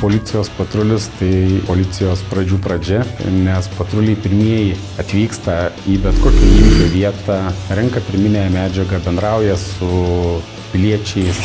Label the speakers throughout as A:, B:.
A: policijos patrulis tai policijos pradžių pradžia, nes patruliai pirmieji atvyksta į bet kokią įvykio vietą, renka pirminę medžiagą, bendrauja su piliečiais.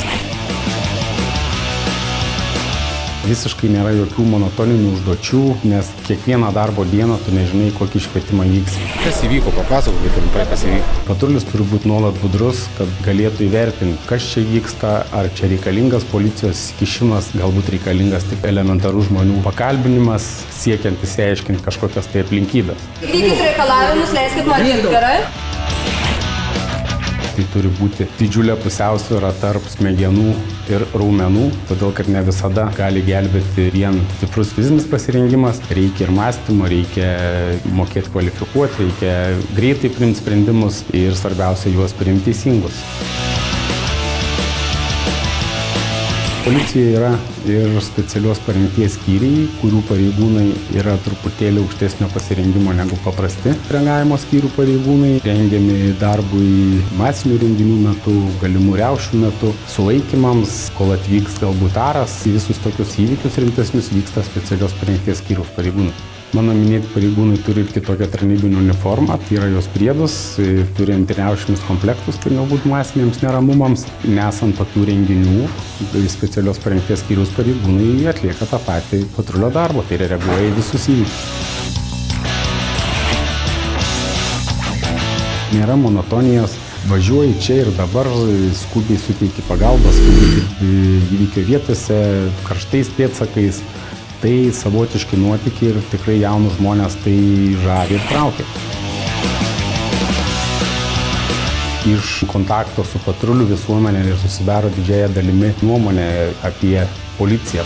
A: Visiškai nėra jokių monotoninių užduočių, nes kiekvieną darbo dieną tu nežinai, kokį iškvietimą vyks.
B: Kas įvyko, papasakokit trumpai, kas įvyko.
A: Patrulis turi būti nuolat budrus, kad galėtų įvertinti, kas čia vyksta, ar čia reikalingas policijos įsikišimas, galbūt reikalingas tik elementarus žmonių pakalbinimas, siekiant išsiaiškinti kažkokias tai aplinkybės.
C: Vykdykit reikalavimus, leiskit man gerai.
A: Tai turi būti didžiulė pusiausvyra tarp smegenų ir raumenų, todėl kad ne visada gali gelbėti vien stiprus fizinis pasirengimas. Reikia ir mąstymo, reikia mokėti kvalifikuoti, reikia greitai priimti sprendimus ir svarbiausia juos priimti teisingus. Policijoje yra ir specialios parengties skyriai, kurių pareigūnai yra truputėlį aukštesnio pasirengimo negu paprasti reagavimo skyrių pareigūnai, rengiami darbui masinių renginių metu, galimų riaušių metu, sulaikymams, kol atvyks galbūt aras. Visus tokius įvykius rimtesnius vyksta specialios parengties skyriaus pareigūnai. Mano minėti pareigūnai turi ir kitokią tarnybinę uniformą, tai yra jos priedus, turi antiriaušinius komplektus, tai galbūt masiniams neramumams. Nesant tokių renginių, specialios parengties skyriaus pareigūnai atlieka tą patį patrulio darbą, tai reaguoja į visus įvykius. Nėra monotonijos, važiuoji čia ir dabar, skubiai suteiki pagalbą, skubiai įvykio vietose, karštais pėdsakais. Tai savotiški nuotykiai ir tikrai jaunus žmonės tai žavi ir traukia. Iš kontakto su patruliu visuomenė ir susidaro didžiąja dalimi nuomonė apie policiją.